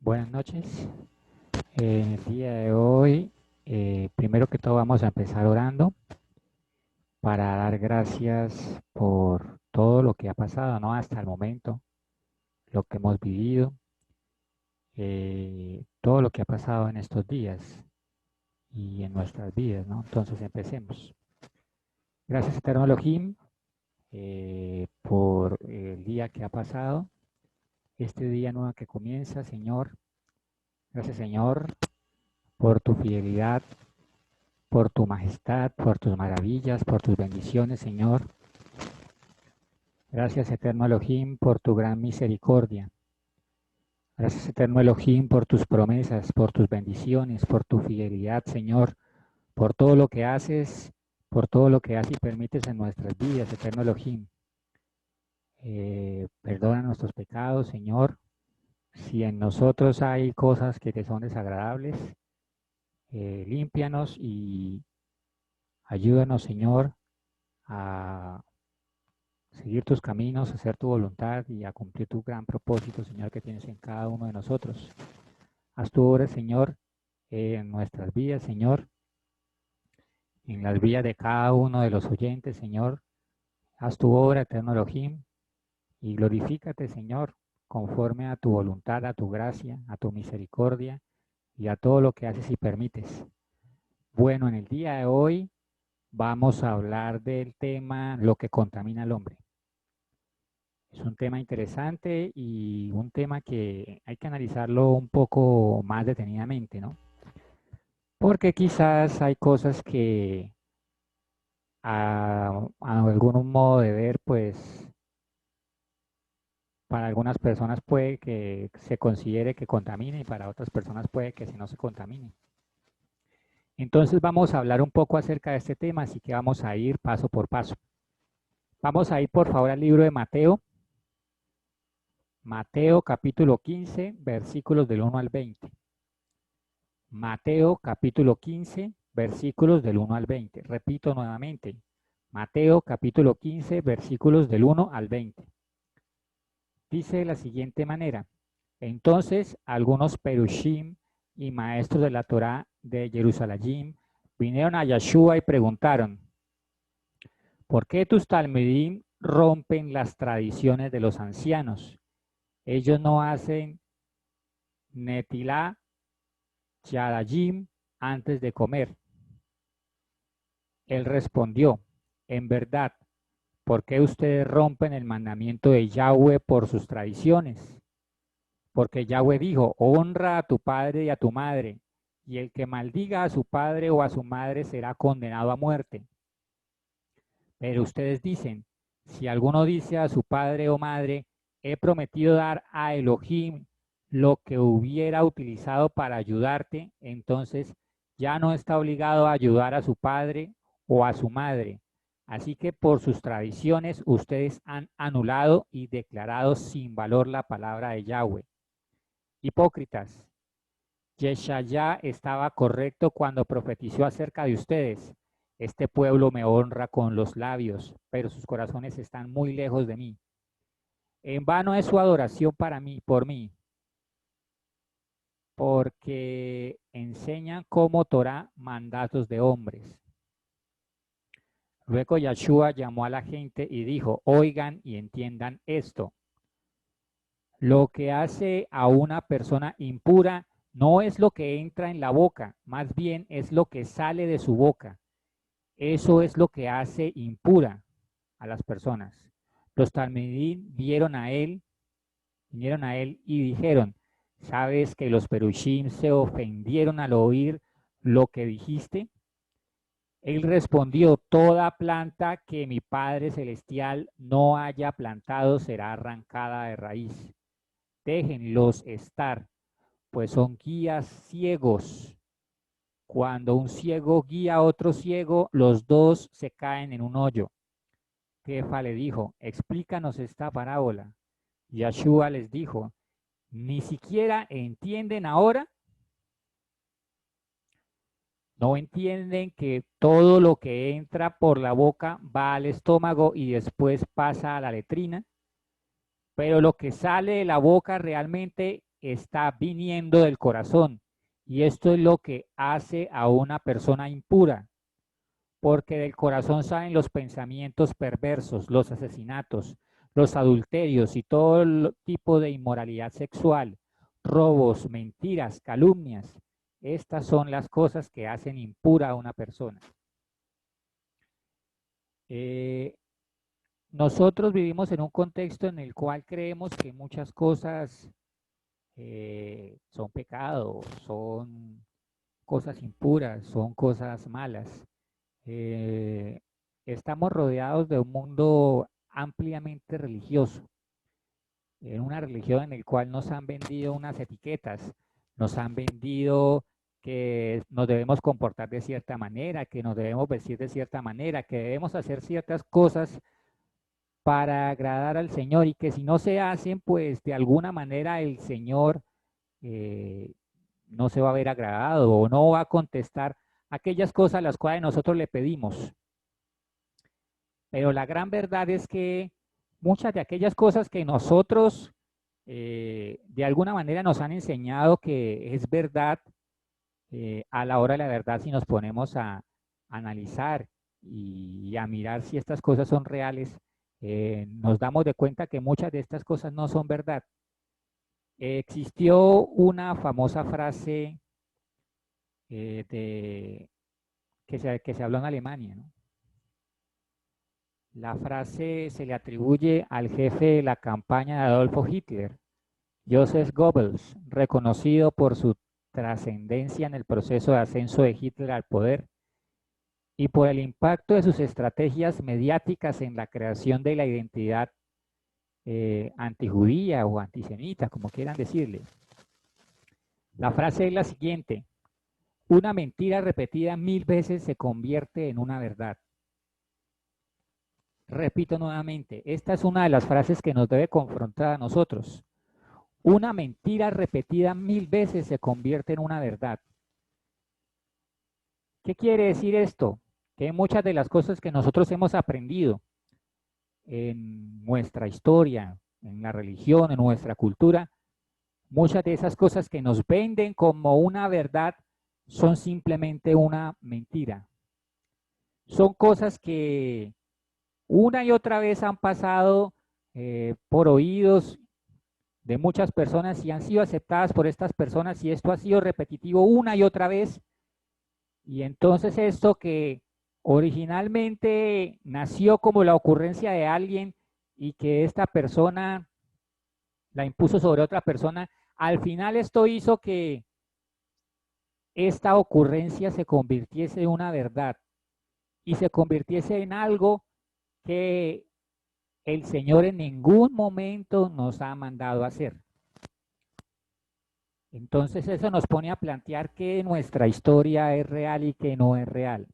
Buenas noches. En el día de hoy, primero que todo vamos a empezar orando para dar gracias por todo lo que ha pasado, ¿no? Hasta el momento, lo que hemos vivido, todo lo que ha pasado en estos días y en nuestras vidas, ¿no? Entonces empecemos. Gracias, Eterno Elohim, por el día que ha pasado, este día nuevo que comienza, Señor. Gracias, Señor, por tu fidelidad, por tu majestad, por tus maravillas, por tus bendiciones, Señor. Gracias, eterno Elohim, por tu gran misericordia. Gracias, eterno Elohim, por tus promesas, por tus bendiciones, por tu fidelidad, Señor, por todo lo que haces, por todo lo que haces y permites en nuestras vidas, eterno Elohim. Perdona nuestros pecados, Señor. Si en nosotros hay cosas que te son desagradables, límpianos y ayúdanos, Señor, a seguir tus caminos, hacer tu voluntad y a cumplir tu gran propósito, Señor, que tienes en cada uno de nosotros. Haz tu obra, Señor, en nuestras vidas, Señor, en las vidas de cada uno de los oyentes, Señor. Haz tu obra, eterno Elohim, y glorifícate, Señor, conforme a tu voluntad, a tu gracia, a tu misericordia y a todo lo que haces y permites. Bueno, en el día de hoy vamos a hablar del tema lo que contamina al hombre. Es un tema interesante y un tema que hay que analizarlo un poco más detenidamente, ¿no? Porque quizás hay cosas que a algún modo de ver, pues para algunas personas puede que se considere que contamine y para otras personas puede que no se contamine. Entonces vamos a hablar un poco acerca de este tema, así que vamos a ir paso por paso. Vamos a ir por favor al libro de Mateo, Mateo capítulo 15, versículos del 1 al 20. Mateo capítulo 15, versículos del 1 al 20. Repito nuevamente, Mateo capítulo 15, versículos del 1 al 20. Dice de la siguiente manera: entonces algunos perushim y maestros de la Torá de Jerusalén vinieron a Yeshua y preguntaron: ¿por qué tus talmidim rompen las tradiciones de los ancianos? Ellos no hacen netilá yadayim antes de comer. Él respondió: en verdad, ¿por qué ustedes rompen el mandamiento de Yahweh por sus tradiciones? Porque Yahweh dijo: honra a tu padre y a tu madre, y el que maldiga a su padre o a su madre será condenado a muerte. Pero ustedes dicen: si alguno dice a su padre o madre, he prometido dar a Elohim lo que hubiera utilizado para ayudarte, entonces ya no está obligado a ayudar a su padre o a su madre. Así que por sus tradiciones ustedes han anulado y declarado sin valor la palabra de Yahweh. Hipócritas, Yeshayá estaba correcto cuando profetizó acerca de ustedes. Este pueblo me honra con los labios, pero sus corazones están muy lejos de mí. En vano es su adoración para mí, por mí, porque enseñan como Torah mandatos de hombres. Luego Yeshua llamó a la gente y dijo: oigan y entiendan esto. Lo que hace a una persona impura no es lo que entra en la boca, más bien es lo que sale de su boca. Eso es lo que hace impura a las personas. Los talmidim vinieron a él y dijeron: ¿sabes que los perushim se ofendieron al oír lo que dijiste? Él respondió: toda planta que mi Padre Celestial no haya plantado será arrancada de raíz. Déjenlos estar, pues son guías ciegos. Cuando un ciego guía a otro ciego, los dos se caen en un hoyo. Kefa le dijo: explícanos esta parábola. Yeshua les dijo: ¿ni siquiera entienden ahora? ¿No entienden que todo lo que entra por la boca va al estómago y después pasa a la letrina? Pero lo que sale de la boca realmente está viniendo del corazón. Y esto es lo que hace a una persona impura, porque del corazón salen los pensamientos perversos, los asesinatos, los adulterios y todo tipo de inmoralidad sexual, robos, mentiras, calumnias. Estas son las cosas que hacen impura a una persona. Nosotros vivimos en un contexto en el cual creemos que muchas cosas son pecados, son cosas impuras, son cosas malas. Eh, Estamos rodeados de un mundo ampliamente religioso, en una religión en el cual nos han vendido unas etiquetas, nos han vendido que nos debemos comportar de cierta manera, que nos debemos vestir de cierta manera, que debemos hacer ciertas cosas para agradar al Señor y que si no se hacen, pues de alguna manera el Señor eh, no se va a ver agradado o no va a contestar aquellas cosas a las cuales nosotros le pedimos. Pero la gran verdad es que muchas de aquellas cosas que nosotros de alguna manera nos han enseñado que es verdad, a la hora de la verdad, si nos ponemos a analizar y a mirar si estas cosas son reales, nos damos de cuenta que muchas de estas cosas no son verdad. Existió una famosa frase que se habló en Alemania, ¿no? La frase se le atribuye al jefe de la campaña de Adolfo Hitler, Joseph Goebbels, reconocido por su trascendencia en el proceso de ascenso de Hitler al poder y por el impacto de sus estrategias mediáticas en la creación de la identidad antijudía o antisemita, como quieran decirle. La frase es la siguiente: una mentira repetida 1000 veces se convierte en una verdad. Repito nuevamente, esta es una de las frases que nos debe confrontar a nosotros. Una mentira repetida 1000 veces se convierte en una verdad. ¿Qué quiere decir esto? Que muchas de las cosas que nosotros hemos aprendido en nuestra historia, en la religión, en nuestra cultura, muchas de esas cosas que nos venden como una verdad son simplemente una mentira. Son cosas que una y otra vez han pasado por oídos de muchas personas y han sido aceptadas por estas personas y esto ha sido repetitivo una y otra vez. Y entonces esto que originalmente nació como la ocurrencia de alguien y que esta persona la impuso sobre otra persona, al final esto hizo que esta ocurrencia se convirtiese en una verdad y se convirtiese en algo que el Señor en ningún momento nos ha mandado a hacer. Entonces eso nos pone a plantear que nuestra historia es real y que no es real.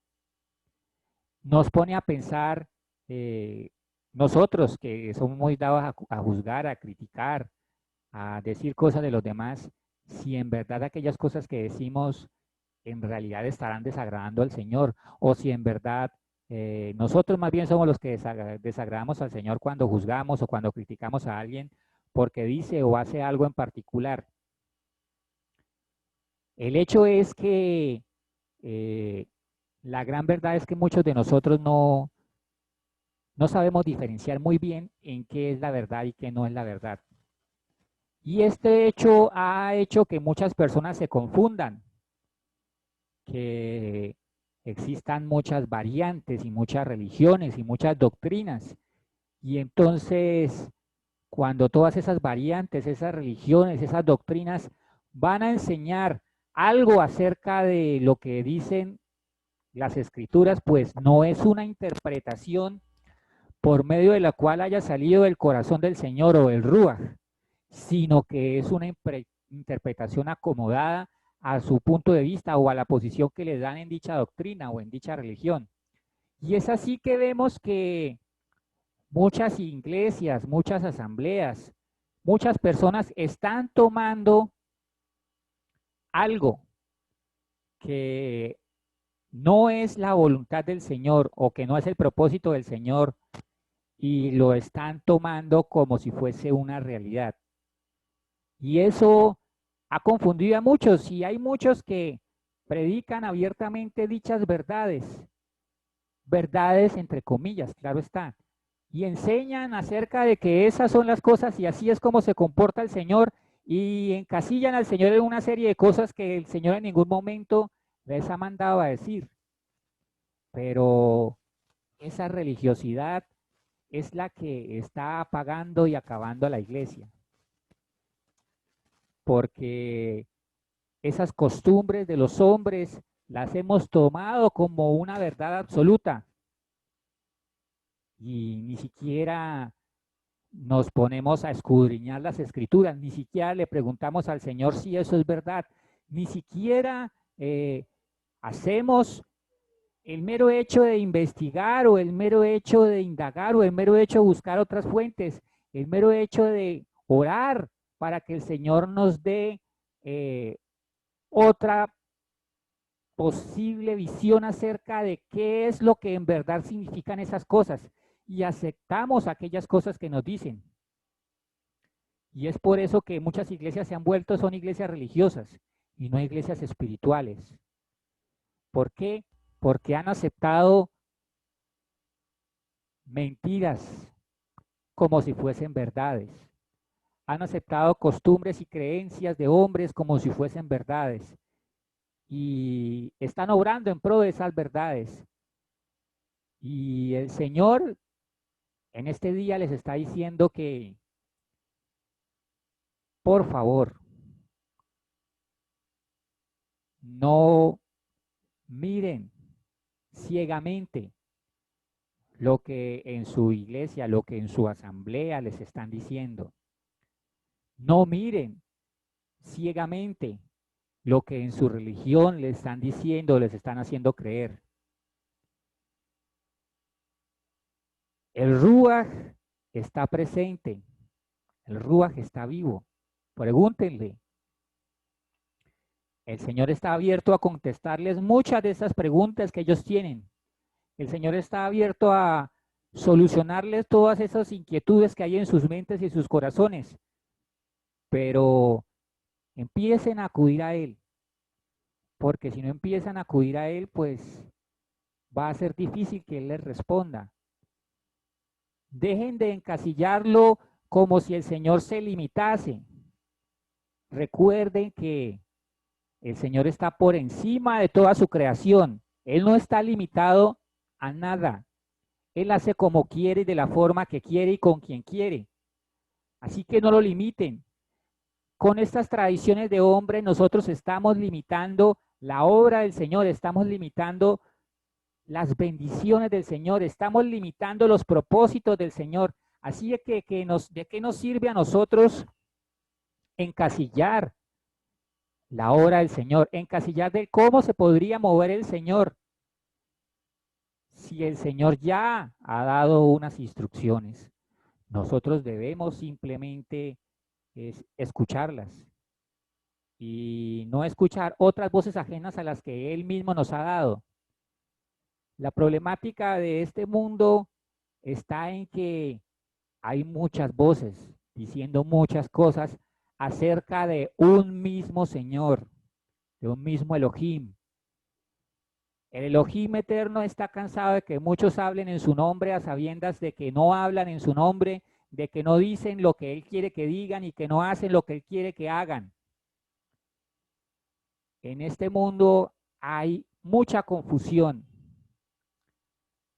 Nos pone a pensar, nosotros que somos muy dados a juzgar, a criticar, a decir cosas de los demás, si en verdad aquellas cosas que decimos en realidad estarán desagradando al Señor o si en verdad nosotros más bien somos los que desagradamos al Señor cuando juzgamos o cuando criticamos a alguien porque dice o hace algo en particular. El hecho es que la gran verdad es que muchos de nosotros no sabemos diferenciar muy bien en qué es la verdad y qué no es la verdad. Y este hecho ha hecho que muchas personas se confundan, que existan muchas variantes y muchas religiones y muchas doctrinas. Y entonces, cuando todas esas variantes, esas religiones, esas doctrinas van a enseñar algo acerca de lo que dicen las escrituras, pues no es una interpretación por medio de la cual haya salido del corazón del Señor o del Ruach, sino que es una interpretación acomodada a su punto de vista o a la posición que le dan en dicha doctrina o en dicha religión. Y es así que vemos que muchas iglesias, muchas asambleas, muchas personas están tomando algo que no es la voluntad del Señor o que no es el propósito del Señor y lo están tomando como si fuese una realidad. Y eso ha confundido a muchos y hay muchos que predican abiertamente dichas verdades, verdades entre comillas, claro está, y enseñan acerca de que esas son las cosas y así es como se comporta el Señor y encasillan al Señor en una serie de cosas que el Señor en ningún momento les ha mandado a decir. Pero esa religiosidad es la que está apagando y acabando a la iglesia, porque esas costumbres de los hombres las hemos tomado como una verdad absoluta y ni siquiera nos ponemos a escudriñar las escrituras, ni siquiera le preguntamos al Señor si eso es verdad, ni siquiera hacemos el mero hecho de investigar o el mero hecho de indagar o el mero hecho de buscar otras fuentes, el mero hecho de orar para que el Señor nos dé otra posible visión acerca de qué es lo que en verdad significan esas cosas y aceptamos aquellas cosas que nos dicen. Y es por eso que muchas iglesias se han vuelto, son iglesias religiosas y no iglesias espirituales. ¿Por qué? Porque han aceptado mentiras como si fuesen verdades. Han aceptado costumbres y creencias de hombres como si fuesen verdades. Y están obrando en pro de esas verdades. Y el Señor en este día les está diciendo que, por favor, no miren ciegamente lo que en su iglesia, lo que en su asamblea les están diciendo. No miren ciegamente lo que en su religión les están diciendo, les están haciendo creer. El Ruach está presente, el Ruach está vivo. Pregúntenle. El Señor está abierto a contestarles muchas de esas preguntas que ellos tienen. El Señor está abierto a solucionarles todas esas inquietudes que hay en sus mentes y sus corazones. Pero empiecen a acudir a Él, porque si no empiezan a acudir a Él, pues va a ser difícil que Él les responda. Dejen de encasillarlo como si el Señor se limitase. Recuerden que el Señor está por encima de toda su creación. Él no está limitado a nada. Él hace como quiere, de la forma que quiere y con quien quiere. Así que no lo limiten. Con estas tradiciones de hombre nosotros estamos limitando la obra del Señor, estamos limitando las bendiciones del Señor, estamos limitando los propósitos del Señor. Así es que ¿de qué nos sirve a nosotros encasillar la obra del Señor, encasillar de cómo se podría mover el Señor si el Señor ya ha dado unas instrucciones? Nosotros debemos simplemente escucharlas y no escuchar otras voces ajenas a las que Él mismo nos ha dado. La problemática de este mundo está en que hay muchas voces diciendo muchas cosas acerca de un mismo Señor, de un mismo Elohim. El Elohim eterno está cansado de que muchos hablen en su nombre a sabiendas de que no hablan en su nombre, de que no dicen lo que Él quiere que digan y que no hacen lo que Él quiere que hagan. En este mundo hay mucha confusión,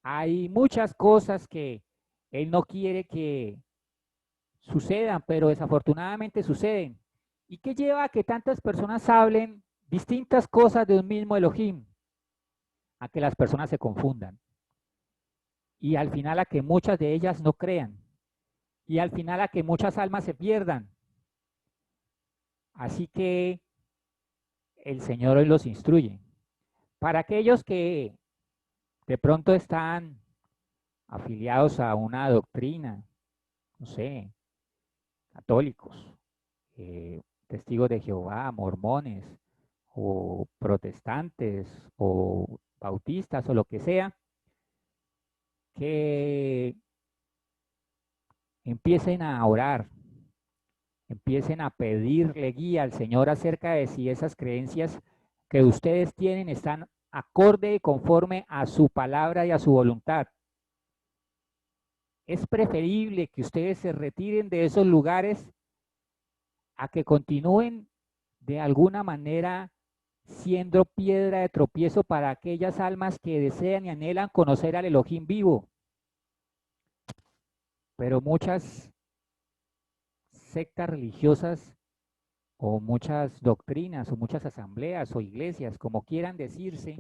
hay muchas cosas que Él no quiere que sucedan, pero desafortunadamente suceden. ¿Y qué lleva a que tantas personas hablen distintas cosas de un mismo Elohim? A que las personas se confundan y al final a que muchas de ellas no crean y al final a que muchas almas se pierdan. Así que el Señor hoy los instruye. Para aquellos que de pronto están afiliados a una doctrina, no sé, católicos, testigos de Jehová, mormones o protestantes o bautistas o lo que sea, que empiecen a orar Empiecen a pedirle guía al Señor acerca de si esas creencias que ustedes tienen están acorde y conforme a su palabra y a su voluntad. Es preferible que ustedes se retiren de esos lugares a que continúen de alguna manera siendo piedra de tropiezo para aquellas almas que desean y anhelan conocer al Elohim vivo. Pero muchas sectas religiosas o muchas doctrinas o muchas asambleas o iglesias, como quieran decirse,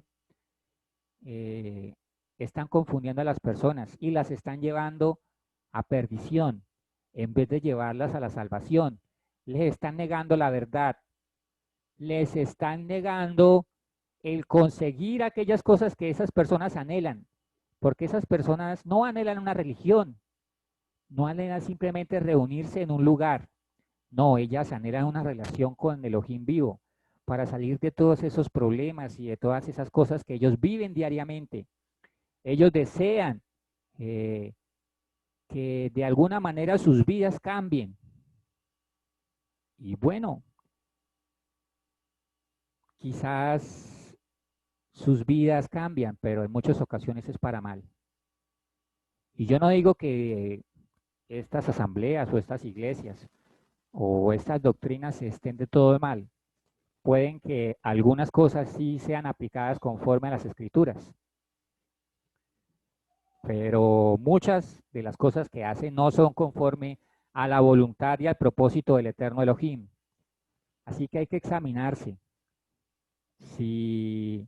eh, están confundiendo a las personas y las están llevando a perdición en vez de llevarlas a la salvación. Les están negando la verdad, les están negando el conseguir aquellas cosas que esas personas anhelan, porque esas personas no anhelan una religión, no anhelan simplemente reunirse en un lugar, no, ellas anhelan una relación con el Elohim vivo para salir de todos esos problemas y de todas esas cosas que ellos viven diariamente. Ellos desean eh, que de alguna manera sus vidas cambien. Y bueno, quizás sus vidas cambian, pero en muchas ocasiones es para mal. Y yo no digo que estas asambleas o estas iglesias o estas doctrinas estén de todo mal. Pueden que algunas cosas sí sean aplicadas conforme a las escrituras, pero muchas de las cosas que hacen no son conforme a la voluntad y al propósito del eterno Elohim. Así que hay que examinarse si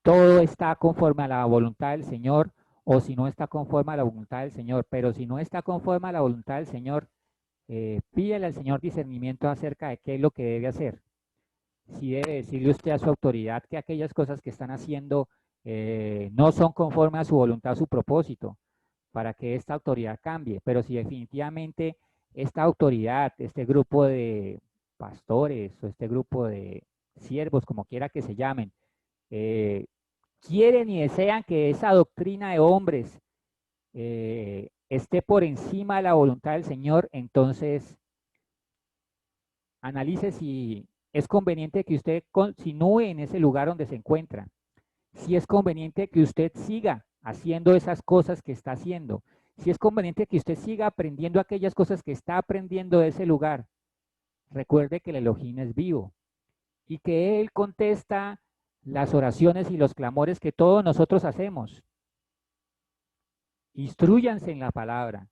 todo está conforme a la voluntad del Señor o si no está conforme a la voluntad del Señor. Pero si no está conforme a la voluntad del Señor, pídele al Señor discernimiento acerca de qué es lo que debe hacer. Si debe decirle usted a su autoridad que aquellas cosas que están haciendo no son conforme a su voluntad, a su propósito, para que esta autoridad cambie. Pero si definitivamente esta autoridad, este grupo de pastores o este grupo de siervos, como quiera que se llamen, eh, quieren y desean que esa doctrina de hombres esté por encima de la voluntad del Señor, entonces analice si es conveniente que usted continúe en ese lugar donde se encuentra, si es conveniente que usted siga haciendo esas cosas que está haciendo, si es conveniente que usted siga aprendiendo aquellas cosas que está aprendiendo de ese lugar. Recuerde que el Elohim es vivo y que Él contesta las oraciones y los clamores que todos nosotros hacemos. Instruyanse en la palabra.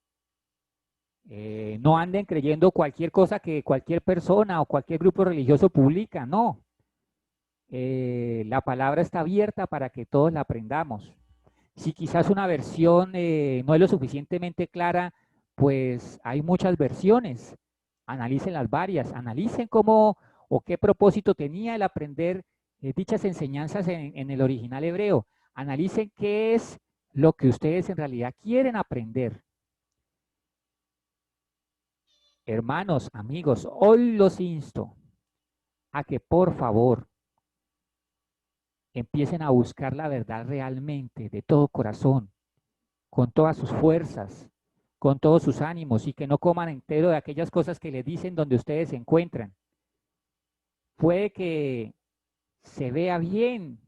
No anden creyendo cualquier cosa que cualquier persona o cualquier grupo religioso publica, no. La palabra está abierta para que todos la aprendamos. Si quizás una versión no es lo suficientemente clara, pues hay muchas versiones. Analicen las varias, analicen cómo o qué propósito tenía el aprender dichas enseñanzas en el original hebreo. Analicen qué es lo que ustedes en realidad quieren aprender. Hermanos, amigos, hoy los insto a que por favor empiecen a buscar la verdad realmente de todo corazón, con todas sus fuerzas, con todos sus ánimos y que no coman entero de aquellas cosas que les dicen donde ustedes se encuentran. Puede que se vea bien,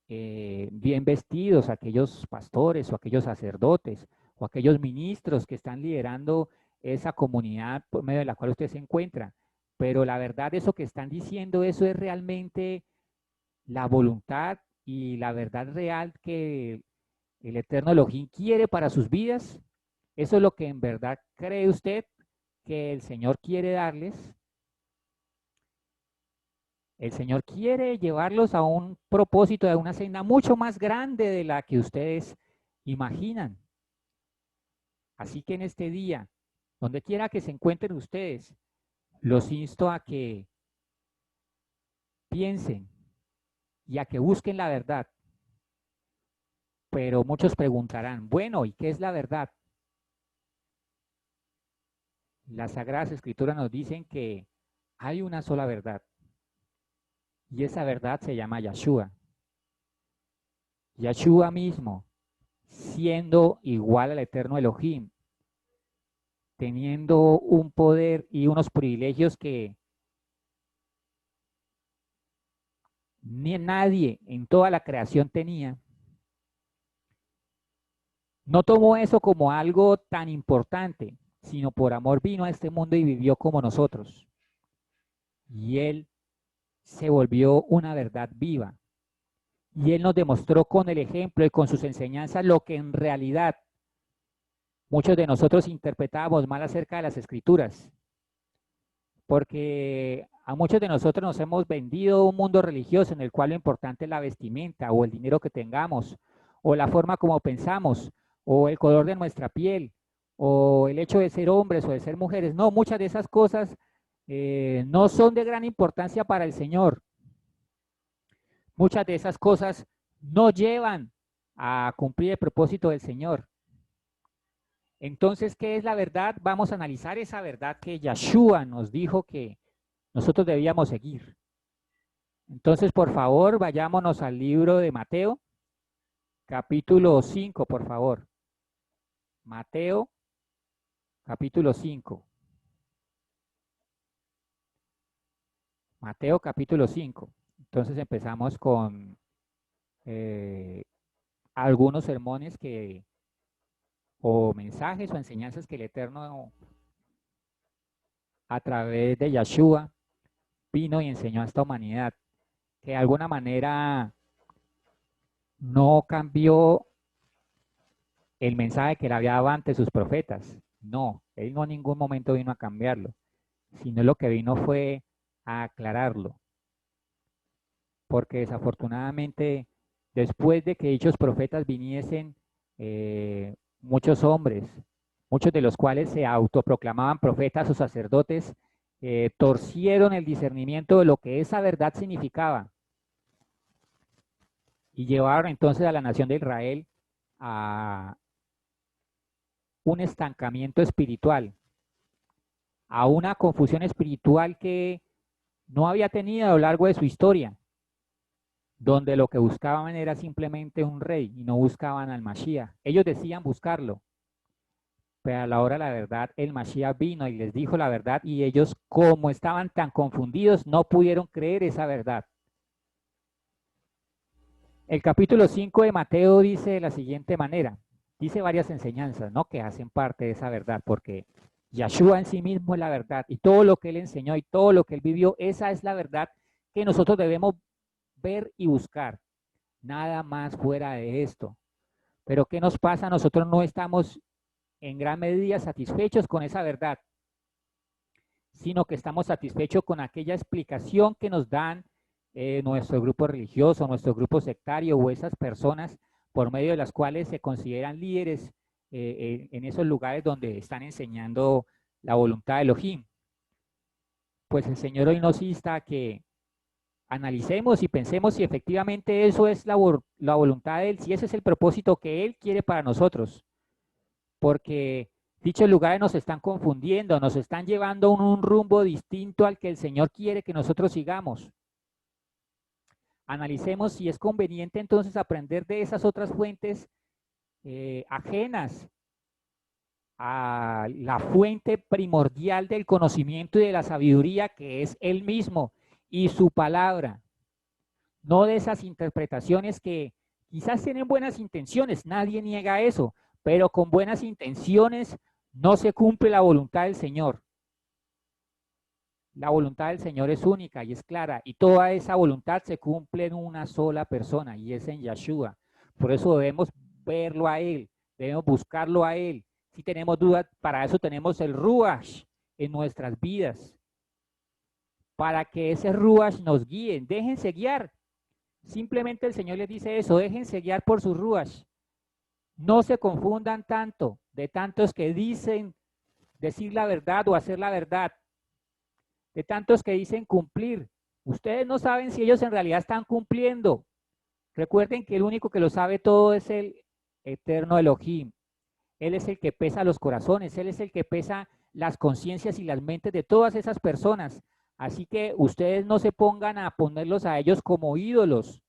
bien vestidos aquellos pastores o aquellos sacerdotes o aquellos ministros que están liderando esa comunidad por medio de la cual usted se encuentra. Pero la verdad, eso que están diciendo, eso es realmente la voluntad y la verdad real que el eterno Elohim quiere para sus vidas. Eso es lo que en verdad cree usted que el Señor quiere darles. El Señor quiere llevarlos a un propósito, a una senda mucho más grande de la que ustedes imaginan. Así que en este día, donde quiera que se encuentren ustedes, los insto a que piensen y a que busquen la verdad. Pero muchos preguntarán, bueno, ¿y qué es la verdad? Las Sagradas Escrituras nos dicen que hay una sola verdad y esa verdad se llama Yahshua. Yahshua mismo, siendo igual al eterno Elohim, teniendo un poder y unos privilegios que ni nadie en toda la creación tenía, no tomó eso como algo tan importante, sino por amor vino a este mundo y vivió como nosotros. Y Él se volvió una verdad viva. Y Él nos demostró con el ejemplo y con sus enseñanzas lo que en realidad muchos de nosotros interpretábamos mal acerca de las Escrituras. Porque a muchos de nosotros nos hemos vendido un mundo religioso en el cual lo importante es la vestimenta o el dinero que tengamos, o la forma como pensamos, o el color de nuestra piel, o el hecho de ser hombres o de ser mujeres. No, muchas de esas cosas no son de gran importancia para el Señor. Muchas de esas cosas no llevan a cumplir el propósito del Señor. Entonces, ¿qué es la verdad? Vamos a analizar esa verdad que Yeshua nos dijo que nosotros debíamos seguir. Entonces, por favor, vayámonos al libro de Mateo, capítulo 5, por favor. Mateo, capítulo 5. Mateo, capítulo 5. Entonces empezamos con algunos sermones o mensajes o enseñanzas que el Eterno, a través de Yeshua, vino y enseñó a esta humanidad, que de alguna manera no cambió el mensaje que le había dado antes sus profetas. No, él no en ningún momento vino a cambiarlo, sino lo que vino fue a aclararlo. Porque desafortunadamente, después de que dichos profetas viniesen, muchos hombres, muchos de los cuales se autoproclamaban profetas o sacerdotes, torcieron el discernimiento de lo que esa verdad significaba y llevaron entonces a la nación de Israel a un estancamiento espiritual, a una confusión espiritual que no había tenido a lo largo de su historia, donde lo que buscaban era simplemente un rey y no buscaban al Mashiach. Ellos decían buscarlo, pero a la hora de la verdad el Mashiach vino y les dijo la verdad y ellos, como estaban tan confundidos, no pudieron creer esa verdad. El capítulo 5 de Mateo dice de la siguiente manera, dice varias enseñanzas, ¿no?, que hacen parte de esa verdad, porque Yeshua en sí mismo es la verdad y todo lo que él enseñó y todo lo que él vivió, esa es la verdad que nosotros debemos ver y buscar. Nada más fuera de esto. Pero ¿qué nos pasa? Nosotros no estamos en gran medida satisfechos con esa verdad, sino que estamos satisfechos con aquella explicación que nos dan nuestro grupo religioso, nuestro grupo sectario o esas personas por medio de las cuales se consideran líderes en esos lugares donde están enseñando la voluntad de Elohim. Pues el Señor hoy nos insta a que analicemos y pensemos si efectivamente eso es la voluntad de Él, si ese es el propósito que Él quiere para nosotros. Porque dichos lugares nos están confundiendo, nos están llevando a un rumbo distinto al que el Señor quiere que nosotros sigamos. Analicemos si es conveniente entonces aprender de esas otras fuentes ajenas a la fuente primordial del conocimiento y de la sabiduría, que es Él mismo y su palabra. No de esas interpretaciones que quizás tienen buenas intenciones, nadie niega eso, pero con buenas intenciones no se cumple la voluntad del Señor. La voluntad del Señor es única y es clara, y toda esa voluntad se cumple en una sola persona, y es en Yeshua. Por eso debemos verlo a Él, debemos buscarlo a Él. Si tenemos dudas, para eso tenemos el Ruach en nuestras vidas, para que ese Ruach nos guíe. Déjense guiar. Simplemente el Señor les dice eso, déjense guiar por su Ruach. No se confundan tanto, de tantos que dicen decir la verdad o hacer la verdad, de tantos que dicen cumplir. Ustedes no saben si ellos en realidad están cumpliendo. Recuerden que el único que lo sabe todo es el eterno Elohim. Él es el que pesa los corazones, Él es el que pesa las conciencias y las mentes de todas esas personas. Así que ustedes no se pongan a ponerlos a ellos como ídolos.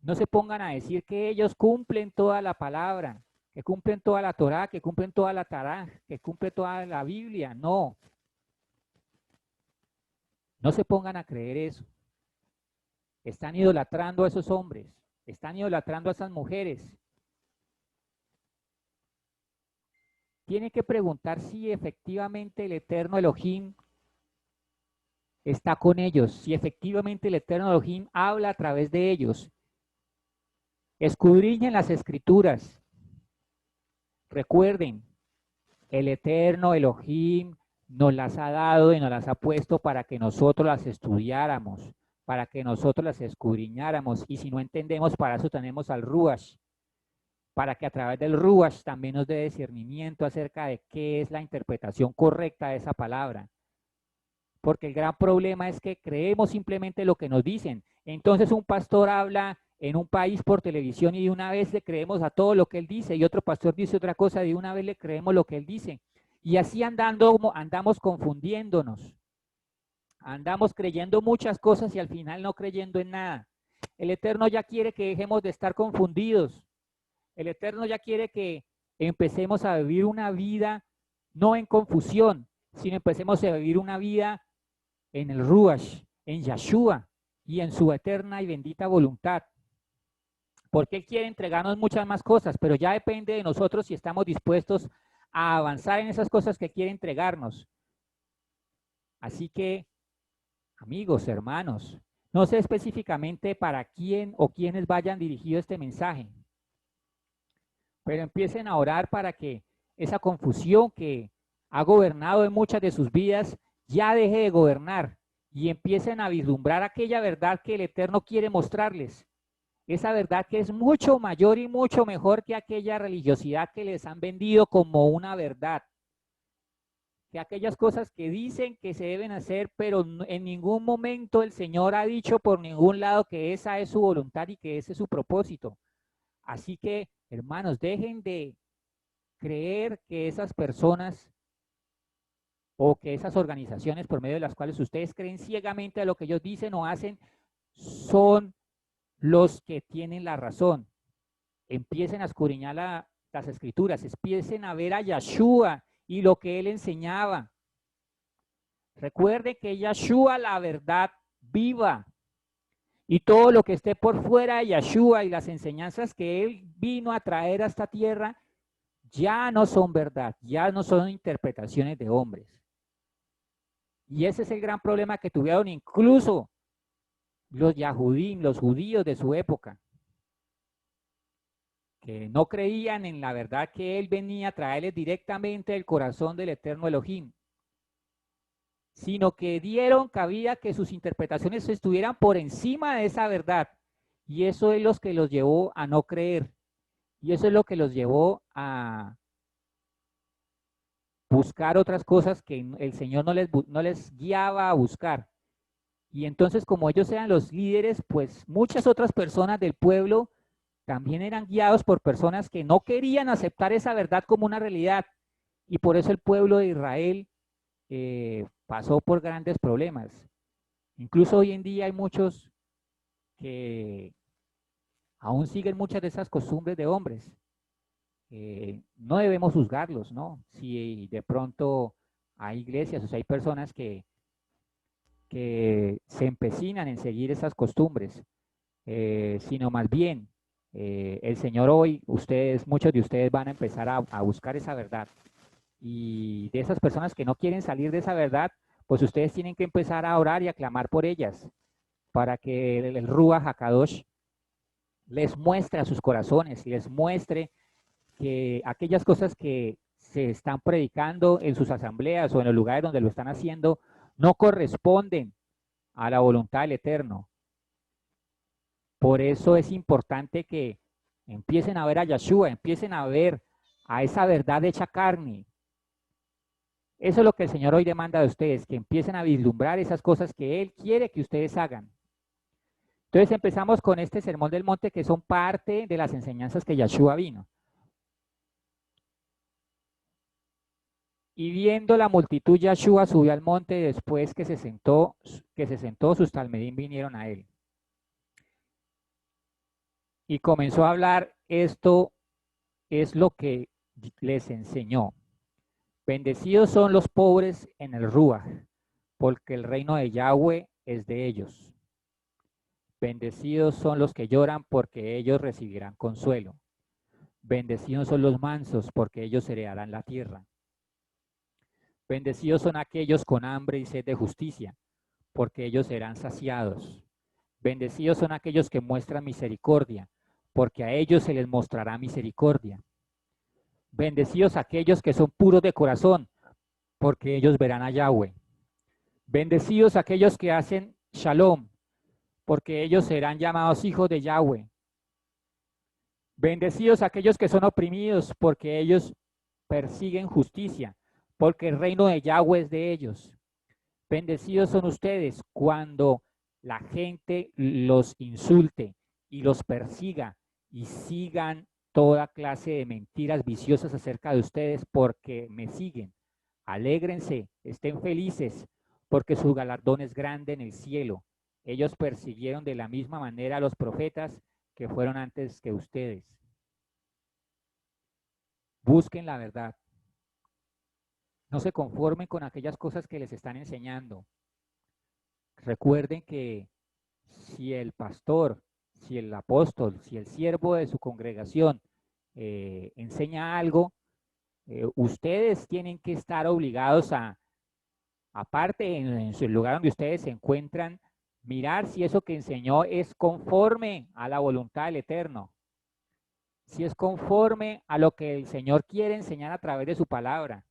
No se pongan a decir que ellos cumplen toda la palabra, que cumplen toda la Torá, que cumplen toda la Tará, que cumplen toda la Biblia. No, no se pongan a creer eso. Están idolatrando a esos hombres, están idolatrando a esas mujeres. Tiene que preguntar si efectivamente el eterno Elohim está con ellos, si efectivamente el eterno Elohim habla a través de ellos. Escudriñen las escrituras. Recuerden, el eterno Elohim nos las ha dado y nos las ha puesto para que nosotros las estudiáramos, para que nosotros las escudriñáramos. Y si no entendemos, para eso tenemos al Ruach, para que a través del Ruach también nos dé discernimiento acerca de qué es la interpretación correcta de esa palabra. Porque el gran problema es que creemos simplemente lo que nos dicen. Entonces un pastor habla en un país por televisión y de una vez le creemos a todo lo que él dice, y otro pastor dice otra cosa y de una vez le creemos lo que él dice. Y así andamos confundiéndonos. Andamos creyendo muchas cosas y al final no creyendo en nada. El Eterno ya quiere que dejemos de estar confundidos. El Eterno ya quiere que empecemos a vivir una vida no en confusión, sino empecemos a vivir una vida en el Ruach, en Yeshua y en su eterna y bendita voluntad. Porque Él quiere entregarnos muchas más cosas, pero ya depende de nosotros si estamos dispuestos a avanzar en esas cosas que quiere entregarnos. Así que, amigos, hermanos, no sé específicamente para quién o quiénes vayan dirigido este mensaje, pero empiecen a orar para que esa confusión que ha gobernado en muchas de sus vidas ya deje de gobernar y empiecen a vislumbrar aquella verdad que el Eterno quiere mostrarles. Esa verdad que es mucho mayor y mucho mejor que aquella religiosidad que les han vendido como una verdad. Que aquellas cosas que dicen que se deben hacer, pero en ningún momento el Señor ha dicho por ningún lado que esa es su voluntad y que ese es su propósito. Así que, hermanos, dejen de creer que esas personas o que esas organizaciones por medio de las cuales ustedes creen ciegamente a lo que ellos dicen o hacen son los que tienen la razón. Empiecen a escudriñar las escrituras, empiecen a ver a Yeshua y lo que él enseñaba. Recuerde que Yeshua, la verdad viva, y todo lo que esté por fuera de Yeshua y las enseñanzas que él vino a traer a esta tierra, ya no son verdad, ya no son interpretaciones de hombres. Y ese es el gran problema que tuvieron incluso los Yahudim, los judíos de su época, que no creían en la verdad que él venía a traerles directamente del corazón del eterno Elohim, sino que dieron cabida que sus interpretaciones estuvieran por encima de esa verdad. Y eso es lo que los llevó a no creer. Y eso es lo que los llevó a buscar otras cosas que el Señor no les guiaba a buscar. Y entonces, como ellos eran los líderes, pues muchas otras personas del pueblo también eran guiados por personas que no querían aceptar esa verdad como una realidad. Y por eso el pueblo de Israel pasó por grandes problemas. Incluso hoy en día hay muchos que aún siguen muchas de esas costumbres de hombres. No debemos juzgarlos, ¿no? Si de pronto hay iglesias, o sea, hay personas que se empecinan en seguir esas costumbres, sino más bien el Señor hoy, muchos de ustedes van a empezar a buscar esa verdad. Y de esas personas que no quieren salir de esa verdad, pues ustedes tienen que empezar a orar y a clamar por ellas, para que el Ruach HaKadosh les muestre a sus corazones y les muestre que aquellas cosas que se están predicando en sus asambleas o en los lugares donde lo están haciendo no corresponden a la voluntad del Eterno. Por eso es importante que empiecen a ver a Yeshua, empiecen a ver a esa verdad hecha carne. Eso es lo que el Señor hoy demanda de ustedes, que empiecen a vislumbrar esas cosas que Él quiere que ustedes hagan. Entonces empezamos con este sermón del monte, que son parte de las enseñanzas que Yeshua vino. Y viendo la multitud, Yeshua subió al monte después que se sentó, sus talmedim vinieron a él. Y comenzó a hablar esto es lo que les enseñó. Bendecidos son los pobres en el Ruach, porque el reino de Yahweh es de ellos. Bendecidos son los que lloran, porque ellos recibirán consuelo. Bendecidos son los mansos, porque ellos heredarán la tierra. Bendecidos son aquellos con hambre y sed de justicia, porque ellos serán saciados. Bendecidos son aquellos que muestran misericordia, porque a ellos se les mostrará misericordia. Bendecidos aquellos que son puros de corazón, porque ellos verán a Yahweh. Bendecidos aquellos que hacen shalom, porque ellos serán llamados hijos de Yahweh. Bendecidos aquellos que son oprimidos, porque ellos persiguen justicia, porque el reino de Yahweh es de ellos. Bendecidos son ustedes cuando la gente los insulte y los persiga y sigan toda clase de mentiras viciosas acerca de ustedes porque me siguen. Alégrense, estén felices, porque su galardón es grande en el cielo. Ellos persiguieron de la misma manera a los profetas que fueron antes que ustedes. Busquen la verdad. No se conformen con aquellas cosas que les están enseñando. Recuerden que si el pastor, si el apóstol, si el siervo de su congregación enseña algo, ustedes tienen que estar obligados a, aparte en su lugar donde ustedes se encuentran, mirar si eso que enseñó es conforme a la voluntad del Eterno, si es conforme a lo que el Señor quiere enseñar a través de su palabra.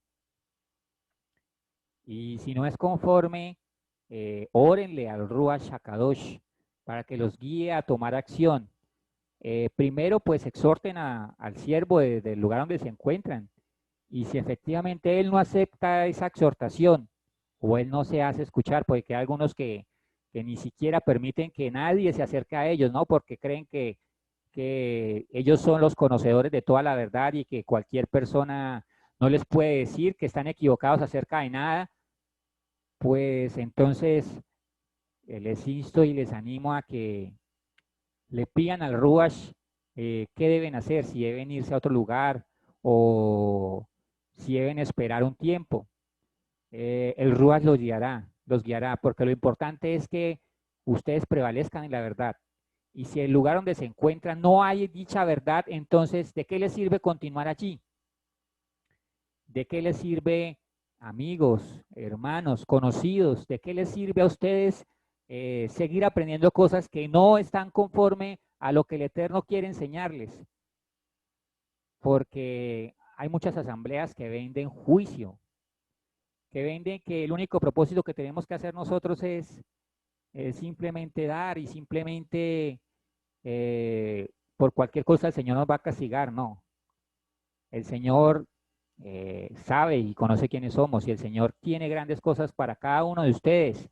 Y si no es conforme, órenle al Ruach HaKadosh para que los guíe a tomar acción. Primero, pues exhorten al siervo del lugar donde se encuentran. Y si efectivamente él no acepta esa exhortación o él no se hace escuchar, porque hay algunos que ni siquiera permiten que nadie se acerque a ellos, ¿no? Porque creen que ellos son los conocedores de toda la verdad y que cualquier persona no les puede decir que están equivocados acerca de nada, pues entonces les insto y les animo a que le pidan al Ruach qué deben hacer, si deben irse a otro lugar o si deben esperar un tiempo. El Ruach los guiará, porque lo importante es que ustedes prevalezcan en la verdad. Y si el lugar donde se encuentran no hay dicha verdad, entonces, ¿de qué les sirve continuar allí? ¿De qué les sirve, amigos, hermanos, conocidos? ¿De qué les sirve a ustedes seguir aprendiendo cosas que no están conforme a lo que el Eterno quiere enseñarles? Porque hay muchas asambleas que venden juicio, que venden que el único propósito que tenemos que hacer nosotros es simplemente dar y simplemente por cualquier cosa el Señor nos va a castigar. No, el Señor sabe y conoce quiénes somos y el Señor tiene grandes cosas para cada uno de ustedes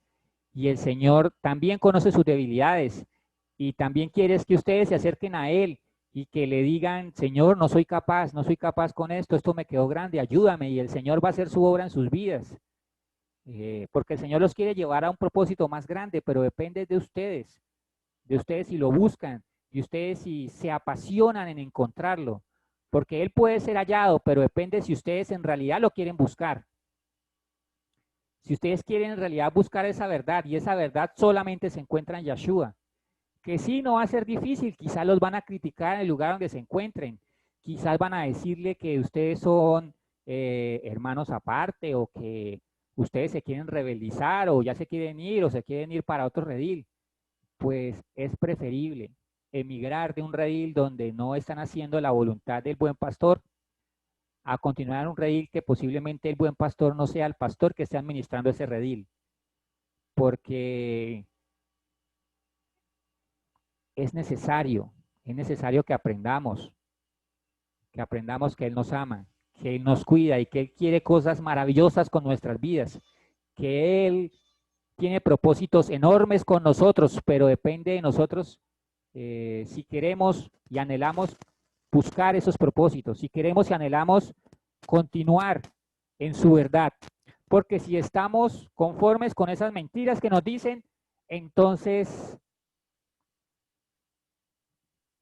y el Señor también conoce sus debilidades y también quiere que ustedes se acerquen a Él y que le digan, Señor, no soy capaz, no soy capaz con esto me quedó grande, ayúdame, y el Señor va a hacer su obra en sus vidas, porque el Señor los quiere llevar a un propósito más grande, pero depende de ustedes si lo buscan, de ustedes si se apasionan en encontrarlo, porque Él puede ser hallado, pero depende si ustedes en realidad lo quieren buscar. Si ustedes quieren en realidad buscar esa verdad, y esa verdad solamente se encuentra en Yeshua, que sí, no va a ser difícil, quizás los van a criticar en el lugar donde se encuentren, quizás van a decirle que ustedes son hermanos aparte o que ustedes se quieren rebelizar o ya se quieren ir o se quieren ir para otro redil, pues es preferible emigrar de un redil donde no están haciendo la voluntad del buen pastor a continuar en un redil que posiblemente el buen pastor no sea el pastor que esté administrando ese redil, porque es necesario que aprendamos que Él nos ama, que Él nos cuida y que Él quiere cosas maravillosas con nuestras vidas, que Él tiene propósitos enormes con nosotros, pero depende de nosotros si queremos y anhelamos buscar esos propósitos, si queremos y anhelamos continuar en su verdad. Porque si estamos conformes con esas mentiras que nos dicen, entonces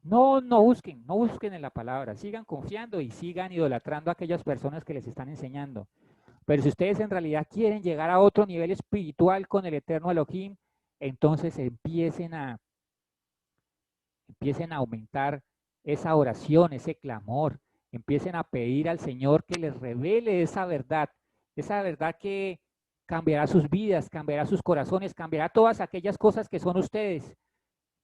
No busquen en la palabra, sigan confiando y sigan idolatrando a aquellas personas que les están enseñando. Pero si ustedes en realidad quieren llegar a otro nivel espiritual con el eterno Elohim, entonces empiecen a aumentar esa oración, ese clamor, empiecen a pedir al Señor que les revele esa verdad que cambiará sus vidas, cambiará sus corazones, cambiará todas aquellas cosas que son ustedes,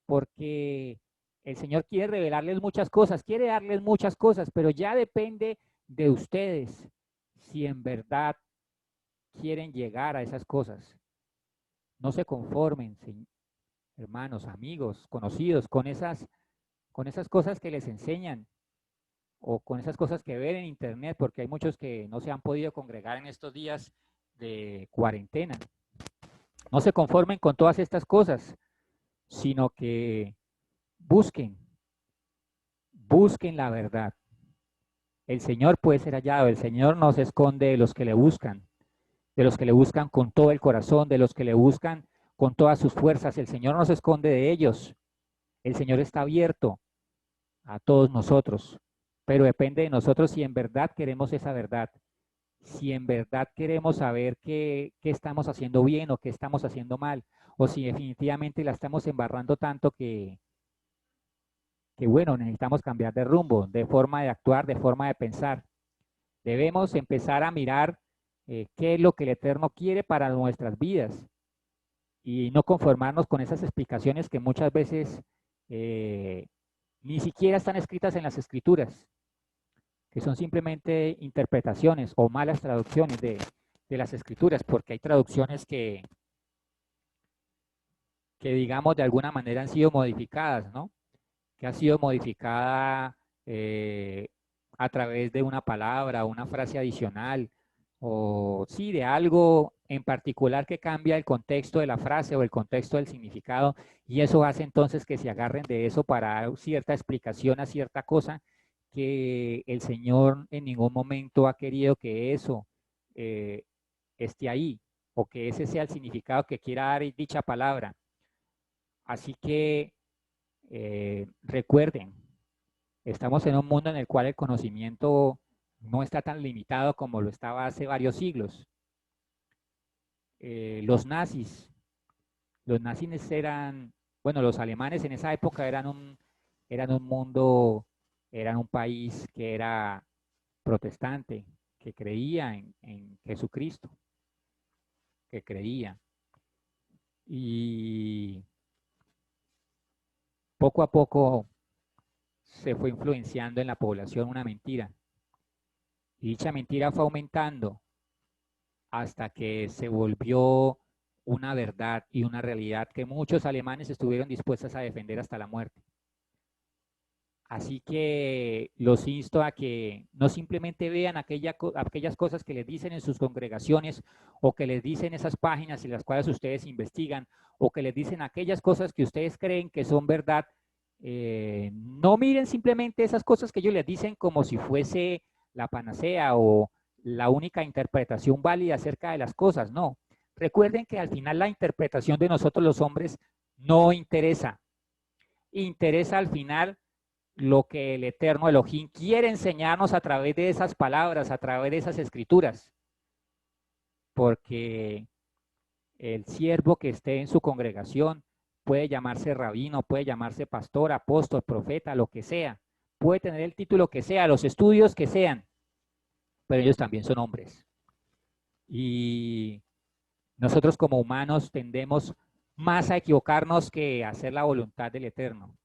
porque el Señor quiere revelarles muchas cosas, quiere darles muchas cosas, pero ya depende de ustedes si en verdad quieren llegar a esas cosas. No se conformen, hermanos, amigos, conocidos, con esas cosas que les enseñan o con esas cosas que ven en internet, porque hay muchos que no se han podido congregar en estos días de cuarentena. No se conformen con todas estas cosas, sino que busquen, busquen la verdad. El Señor puede ser hallado, el Señor no se esconde de los que le buscan con todo el corazón, de los que le buscan con todas sus fuerzas. El Señor no se esconde de ellos. El Señor está abierto a todos nosotros, pero depende de nosotros si en verdad queremos esa verdad, si en verdad queremos saber qué estamos haciendo bien o qué estamos haciendo mal, o si definitivamente la estamos embarrando tanto que bueno, necesitamos cambiar de rumbo, de forma de actuar, de forma de pensar. Debemos empezar a mirar qué es lo que el Eterno quiere para nuestras vidas y no conformarnos con esas explicaciones que muchas veces eh, ni siquiera están escritas en las escrituras, que son simplemente interpretaciones o malas traducciones de las escrituras, porque hay traducciones que, digamos, de alguna manera han sido modificadas, ¿no? Que ha sido modificada a través de una palabra, una frase adicional, o sí, de algo en particular que cambia el contexto de la frase o el contexto del significado, y eso hace entonces que se agarren de eso para dar cierta explicación a cierta cosa que el Señor en ningún momento ha querido que eso eh, esté ahí, o que ese sea el significado que quiera dar dicha palabra. Así que recuerden, estamos en un mundo en el cual el conocimiento no está tan limitado como lo estaba hace varios siglos. Los nazis, los nazis eran, bueno, los alemanes en esa época eran un mundo, eran un país que era protestante, que creía en Jesucristo, que creía. Y poco a poco se fue influenciando en la población una mentira. Y dicha mentira fue aumentando hasta que se volvió una verdad y una realidad que muchos alemanes estuvieron dispuestos a defender hasta la muerte. Así que los insto a que no simplemente vean aquellas cosas que les dicen en sus congregaciones o que les dicen esas páginas en las cuales ustedes investigan o que les dicen aquellas cosas que ustedes creen que son verdad. No miren simplemente esas cosas que ellos les dicen como si fuese la panacea o la única interpretación válida acerca de las cosas. No. Recuerden que al final la interpretación de nosotros los hombres no interesa. Interesa al final lo que el eterno Elohim quiere enseñarnos a través de esas palabras, a través de esas escrituras, porque el siervo que esté en su congregación puede llamarse rabino, puede llamarse pastor, apóstol, profeta, lo que sea, puede tener el título que sea, los estudios que sean, pero ellos también son hombres. Y nosotros como humanos tendemos más a equivocarnos que a hacer la voluntad del Eterno.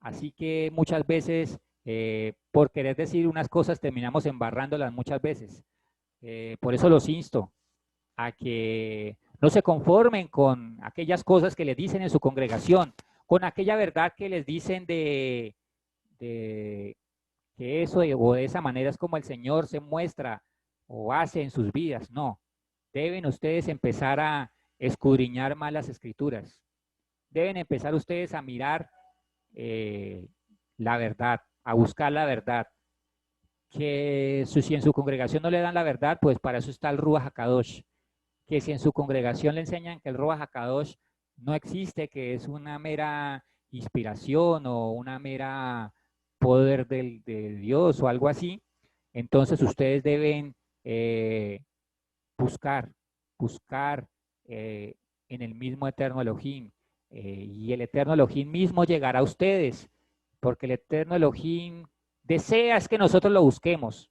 Así que muchas veces, por querer decir unas cosas, terminamos embarrándolas muchas veces. Por eso los insto a que no se conformen con aquellas cosas que les dicen en su congregación, con aquella verdad que les dicen de que eso o de esa manera es como el Señor se muestra o hace en sus vidas. No, deben ustedes empezar a escudriñar más las escrituras. Deben empezar ustedes a mirar eh, la verdad, a buscar la verdad. Que si en su congregación no le dan la verdad, pues para eso está el Ruach HaKadosh. Que si en su congregación le enseñan que el Ruach HaKadosh no existe, que es una mera inspiración o una mera poder de Dios o algo así, entonces ustedes deben buscar, buscar en el mismo eterno Elohim. Y el eterno Elohim mismo llegará a ustedes, porque el eterno Elohim desea es que nosotros lo busquemos.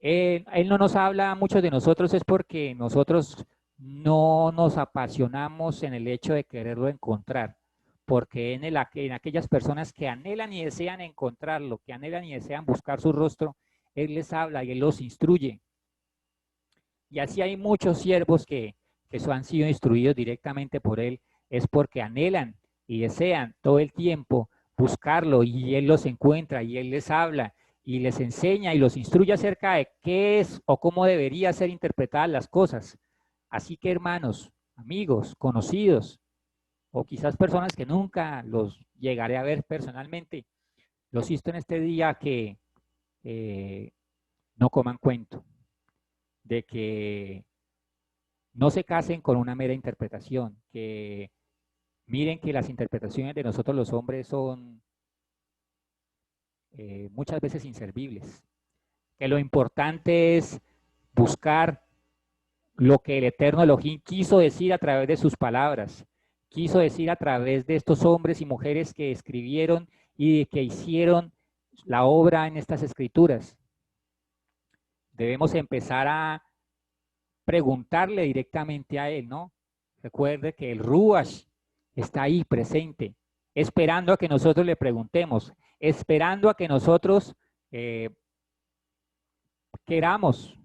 Él no nos habla mucho de nosotros, es porque nosotros no nos apasionamos en el hecho de quererlo encontrar, porque en aquellas personas que anhelan y desean encontrarlo, que anhelan y desean buscar su rostro, Él les habla y Él los instruye. Y así hay muchos siervos que han sido instruidos directamente por Él, es porque anhelan y desean todo el tiempo buscarlo y Él los encuentra y Él les habla y les enseña y los instruye acerca de qué es o cómo debería ser interpretadas las cosas. Así que hermanos, amigos, conocidos o quizás personas que nunca los llegaré a ver personalmente, los insto en este día que eh, no coman cuento, de que no se casen con una mera interpretación, que miren que las interpretaciones de nosotros los hombres son muchas veces inservibles, que lo importante es buscar lo que el eterno Elohim quiso decir a través de sus palabras, quiso decir a través de estos hombres y mujeres que escribieron y que hicieron la obra en estas escrituras. Debemos empezar a preguntarle directamente a él, ¿no? Recuerde que el Ruach está ahí presente, esperando a que nosotros le preguntemos, esperando a que nosotros eh, queramos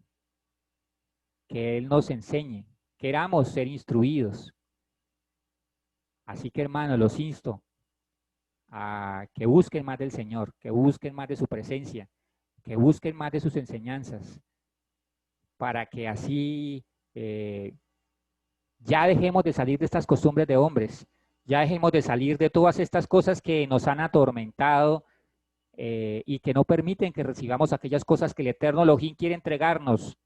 que Él nos enseñe, queramos ser instruidos. Así que hermanos, los insto a que busquen más del Señor, que busquen más de su presencia, que busquen más de sus enseñanzas, para que así ya dejemos de salir de estas costumbres de hombres, ya dejemos de salir de todas estas cosas que nos han atormentado y que no permiten que recibamos aquellas cosas que el Eterno Elohim quiere entregarnos,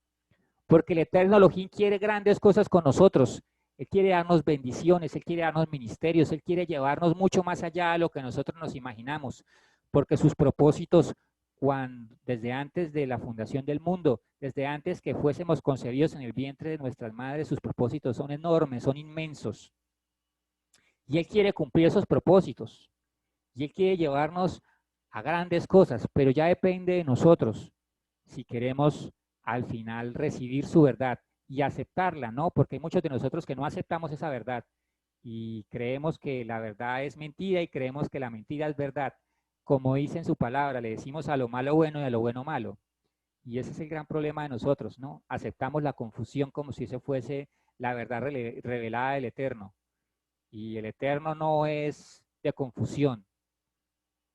porque el Eterno Elohim quiere grandes cosas con nosotros. Él quiere darnos bendiciones, Él quiere darnos ministerios, Él quiere llevarnos mucho más allá de lo que nosotros nos imaginamos, porque sus propósitos, desde antes de la fundación del mundo, desde antes que fuésemos concebidos en el vientre de nuestras madres, sus propósitos son enormes, son inmensos. Y Él quiere cumplir esos propósitos. Y Él quiere llevarnos a grandes cosas, pero ya depende de nosotros si queremos al final recibir su verdad y aceptarla, ¿no? Porque hay muchos de nosotros que no aceptamos esa verdad y creemos que la verdad es mentira y creemos que la mentira es verdad. Como dice en su palabra, le decimos a lo malo bueno y a lo bueno malo. Y ese es el gran problema de nosotros, ¿no? Aceptamos la confusión como si eso fuese la verdad revelada del Eterno. Y el Eterno no es de confusión.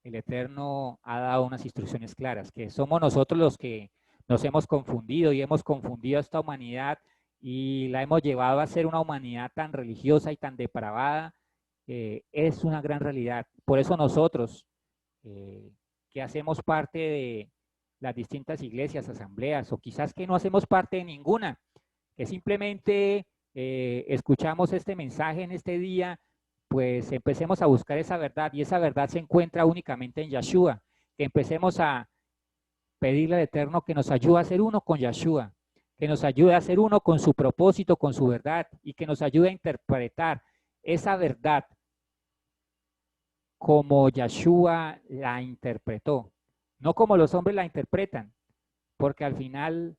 El Eterno ha dado unas instrucciones claras, que somos nosotros los que nos hemos confundido y hemos confundido a esta humanidad y la hemos llevado a ser una humanidad tan religiosa y tan depravada. Es una gran realidad. Por eso nosotros, que hacemos parte de las distintas iglesias, asambleas, o quizás que no hacemos parte de ninguna, que simplemente escuchamos este mensaje en este día, pues empecemos a buscar esa verdad y esa verdad se encuentra únicamente en Yeshua, que empecemos a pedirle al Eterno que nos ayude a ser uno con Yeshua, que nos ayude a ser uno con su propósito, con su verdad y que nos ayude a interpretar esa verdad como Yeshua la interpretó, no como los hombres la interpretan, porque al final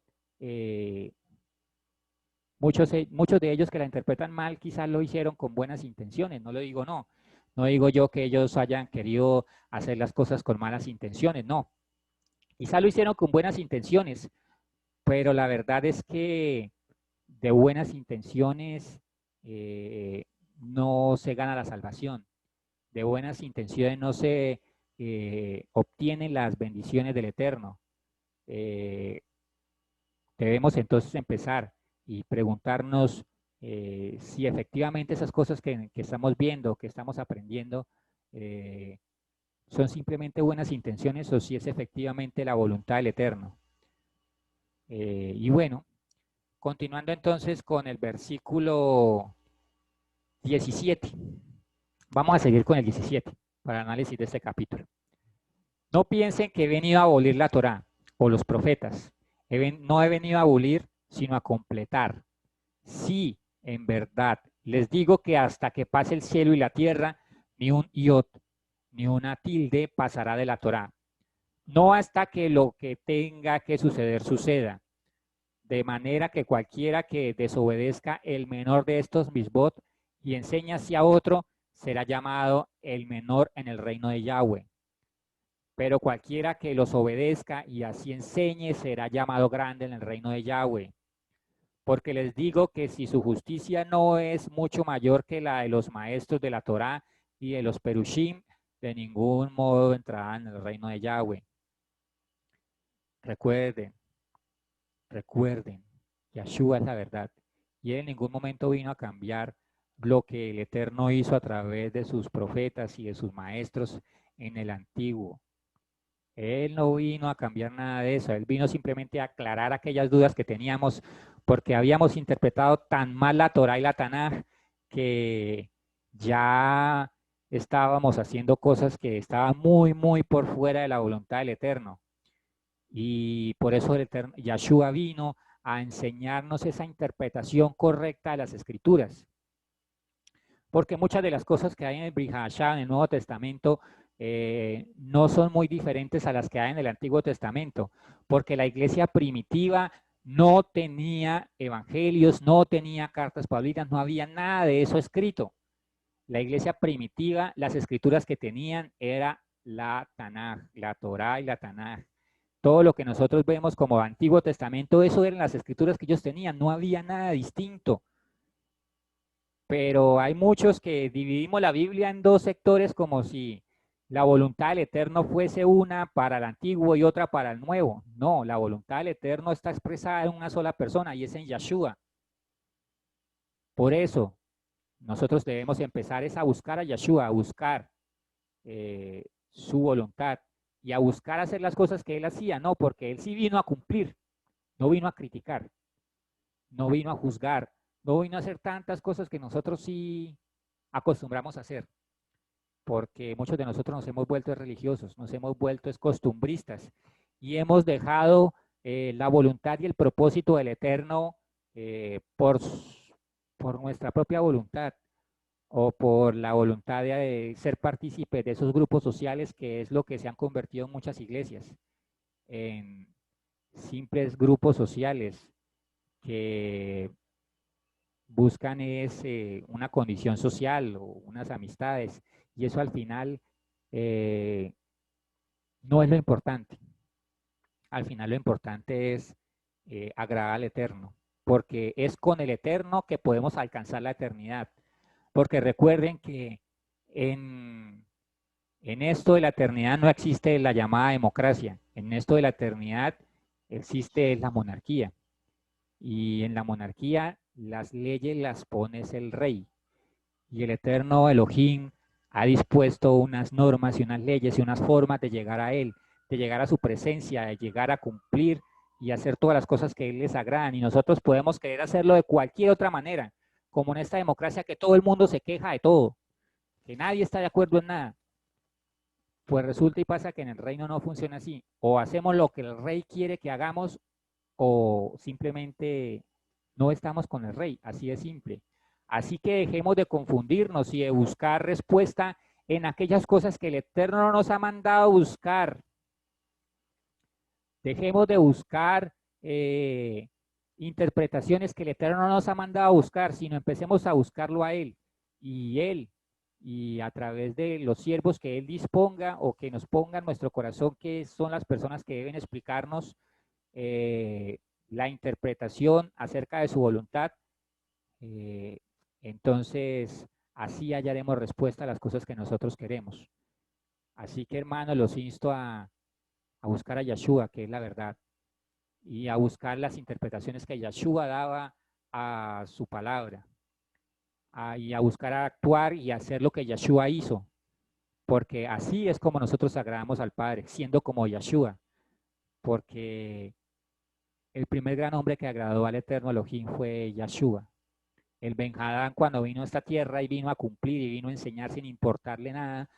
muchos de ellos que la interpretan mal quizás lo hicieron con buenas intenciones, no lo digo no, no digo yo que ellos hayan querido hacer las cosas con malas intenciones, no, quizás lo hicieron con buenas intenciones, pero la verdad es que de buenas intenciones eh, no se gana la salvación, de buenas intenciones no se obtienen las bendiciones del Eterno. Eh, Debemos entonces empezar y preguntarnos si efectivamente esas cosas que estamos viendo, que estamos aprendiendo, eh, son simplemente buenas intenciones o si es efectivamente la voluntad del Eterno. Y bueno, continuando entonces con el versículo 17. Vamos a seguir con el 17 para el análisis de este capítulo. No piensen que he venido a abolir la Torá o los profetas. No he venido a abolir, sino a completar. Sí, en verdad, les digo que hasta que pase el cielo y la tierra, ni un iot, ni una tilde pasará de la Torá. No hasta que lo que tenga que suceder suceda. De manera que cualquiera que desobedezca el menor de estos misbot y enseñe hacia otro, será llamado el menor en el reino de Yahweh. Pero cualquiera que los obedezca y así enseñe, será llamado grande en el reino de Yahweh. Porque les digo que si su justicia no es mucho mayor que la de los maestros de la Torá y de los Perushim, de ningún modo entrarán en el reino de Yahweh. Recuerden, recuerden, Yahshua es la verdad. Y él en ningún momento vino a cambiar lo que el Eterno hizo a través de sus profetas y de sus maestros en el antiguo. Él no vino a cambiar nada de eso, él vino simplemente a aclarar aquellas dudas que teníamos porque habíamos interpretado tan mal la Torah y la Tanaj que ya estábamos haciendo cosas que estaban muy, muy por fuera de la voluntad del Eterno. Y por eso el Eterno, Yahshua vino a enseñarnos esa interpretación correcta de las Escrituras. Porque muchas de las cosas que hay en el Brit Hadashah, en el Nuevo Testamento, no son muy diferentes a las que hay en el Antiguo Testamento, porque la iglesia primitiva no tenía evangelios, no tenía cartas paulinas, no había nada de eso escrito. La iglesia primitiva, las escrituras que tenían era la Tanaj, la Torá y la Tanaj. Todo lo que nosotros vemos como Antiguo Testamento, eso eran las escrituras que ellos tenían, no había nada distinto. Pero hay muchos que dividimos la Biblia en dos sectores como si la voluntad del Eterno fuese una para el Antiguo y otra para el Nuevo. No, la voluntad del Eterno está expresada en una sola persona y es en Yahshua. Por eso, nosotros debemos empezar es a buscar a Yahshua, a buscar su voluntad y a buscar hacer las cosas que él hacía, no, porque él sí vino a cumplir, no vino a criticar, no vino a juzgar, no vino a hacer tantas cosas que nosotros sí acostumbramos a hacer, porque muchos de nosotros nos hemos vuelto religiosos, nos hemos vuelto costumbristas y hemos dejado la voluntad y el propósito del Eterno por nuestra propia voluntad o por la voluntad de ser partícipes de esos grupos sociales que es lo que se han convertido en muchas iglesias, en simples grupos sociales que buscan es una condición social o unas amistades y eso al final eh, no es lo importante. Al final lo importante es agradar al Eterno, porque es con el Eterno que podemos alcanzar la eternidad. Porque recuerden que en, en esto de la eternidad no existe la llamada democracia. En esto de la eternidad existe la monarquía. Y en la monarquía las leyes las pone el rey. Y el eterno Elohim ha dispuesto unas normas y unas leyes y unas formas de llegar a Él, de llegar a su presencia, de llegar a cumplir y hacer todas las cosas que a Él les agradan. Y nosotros podemos querer hacerlo de cualquier otra manera, como en esta democracia que todo el mundo se queja de todo, que nadie está de acuerdo en nada. Pues resulta y pasa que en el reino no funciona así. O hacemos lo que el rey quiere que hagamos o simplemente no estamos con el rey, así de simple. Así que dejemos de confundirnos y de buscar respuesta en aquellas cosas que el Eterno nos ha mandado a buscar. Dejemos de buscar interpretaciones que el Eterno no nos ha mandado a buscar, sino empecemos a buscarlo a Él. Y Él, y a través de los siervos que Él disponga o que nos ponga en nuestro corazón, que son las personas que deben explicarnos eh, la interpretación acerca de su voluntad, eh, entonces así hallaremos respuesta a las cosas que nosotros queremos. Así que hermanos, los insto a buscar a Yahshua, que es la verdad, y a buscar las interpretaciones que Yahshua daba a su palabra, y a buscar a actuar y hacer lo que Yahshua hizo, porque así es como nosotros agradamos al Padre, siendo como Yahshua, porque el primer gran hombre que agradó al eterno Elohim fue Yahshua. El Ben-Hadad, cuando vino a esta tierra y vino a cumplir y vino a enseñar sin importarle nada,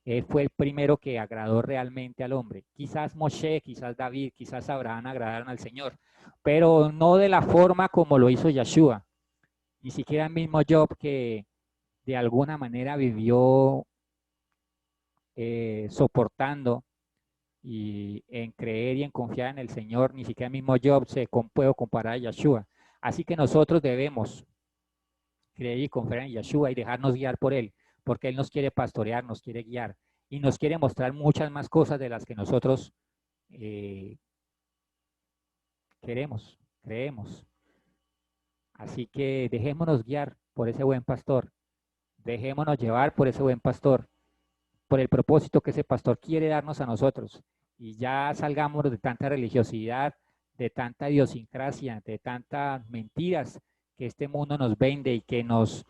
él fue el primero que agradó realmente al hombre. Quizás Moshe, quizás David, quizás Abraham agradaron al Señor, pero no de la forma como lo hizo Yeshua. Ni siquiera el mismo Job, que de alguna manera vivió soportando y en creer y en confiar en el Señor, ni siquiera el mismo Job puede comparar a Yeshua. Así que nosotros debemos creer y confiar en Yeshua y dejarnos guiar por Él, porque Él nos quiere pastorear, nos quiere guiar y nos quiere mostrar muchas más cosas de las que nosotros eh, queremos, creemos. Así que dejémonos guiar por ese buen pastor, dejémonos llevar por ese buen pastor, por el propósito que ese pastor quiere darnos a nosotros. Y ya salgamos de tanta religiosidad, de tanta idiosincrasia, de tantas mentiras que este mundo nos vende y que nos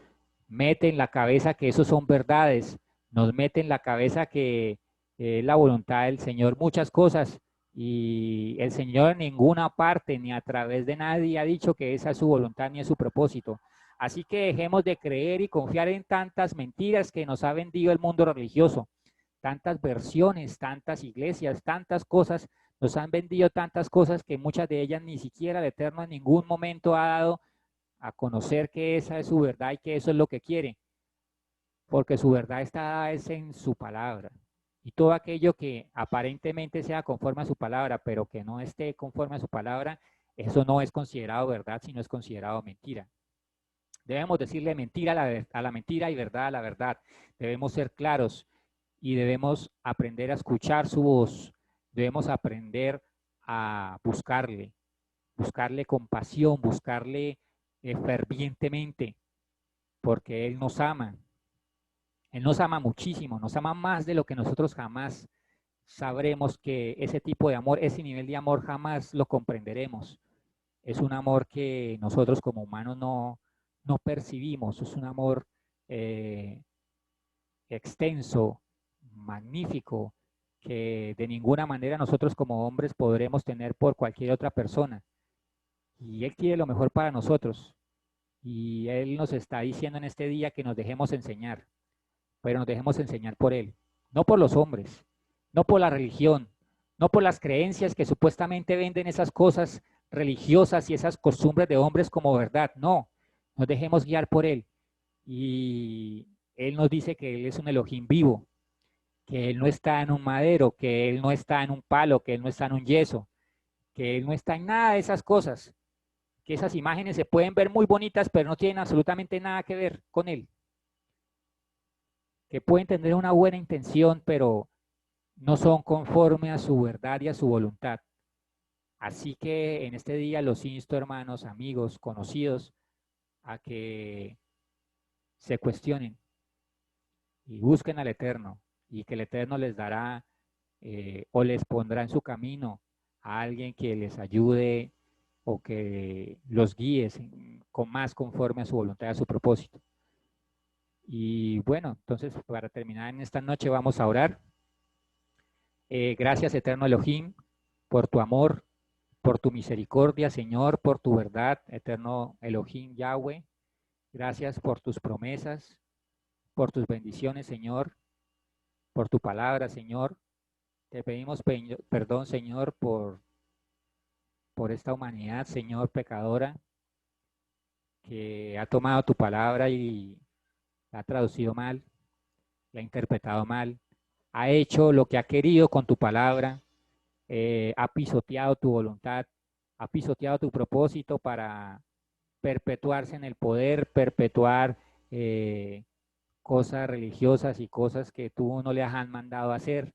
mete en la cabeza que eso son verdades, nos mete en la cabeza que es la voluntad del Señor muchas cosas, y el Señor en ninguna parte ni a través de nadie ha dicho que esa es su voluntad ni es su propósito. Así que dejemos de creer y confiar en tantas mentiras que nos ha vendido el mundo religioso, tantas versiones, tantas iglesias, tantas cosas, nos han vendido tantas cosas que muchas de ellas ni siquiera el Eterno en ningún momento ha dado a conocer que esa es su verdad y que eso es lo que quiere, porque su verdad está es en su palabra. Y todo aquello que aparentemente sea conforme a su palabra, pero que no esté conforme a su palabra, eso no es considerado verdad, sino es considerado mentira. Debemos decirle mentira a la mentira y verdad a la verdad. Debemos ser claros y debemos aprender a escuchar su voz. Debemos aprender a buscarle compasión, buscarle fervientemente, porque Él nos ama. Él nos ama muchísimo, nos ama más de lo que nosotros jamás sabremos. Que ese tipo de amor, ese nivel de amor jamás lo comprenderemos. Es un amor que nosotros como humanos no percibimos. Es un amor eh, extenso, magnífico, que de ninguna manera nosotros como hombres podremos tener por cualquier otra persona. Y Él quiere lo mejor para nosotros. Y Él nos está diciendo en este día que nos dejemos enseñar, pero nos dejemos enseñar por Él, no por los hombres, no por la religión, no por las creencias que supuestamente venden esas cosas religiosas y esas costumbres de hombres como verdad. No, nos dejemos guiar por Él. Y Él nos dice que Él es un Elohim vivo, que Él no está en un madero, que Él no está en un palo, que Él no está en un yeso, que Él no está en nada de esas cosas, que esas imágenes se pueden ver muy bonitas, pero no tienen absolutamente nada que ver con Él, que pueden tener una buena intención, pero no son conforme a su verdad y a su voluntad. Así que en este día los insto, hermanos, amigos, conocidos, a que se cuestionen y busquen al Eterno, y que el Eterno les dará o les pondrá en su camino a alguien que les ayude o que los guíe con más conforme a su voluntad y a su propósito. Y bueno, entonces para terminar en esta noche vamos a orar. Gracias, eterno Elohim, por tu amor, por tu misericordia, Señor, por tu verdad, eterno Elohim Yahweh. Gracias por tus promesas, por tus bendiciones, Señor, por tu palabra, Señor. Te pedimos perdón, Señor, por esta humanidad, Señor, pecadora, que ha tomado tu palabra y la ha traducido mal, la ha interpretado mal, ha hecho lo que ha querido con tu palabra, ha pisoteado tu voluntad, ha pisoteado tu propósito para perpetuarse en el poder, perpetuar cosas religiosas y cosas que tú no le has mandado a hacer.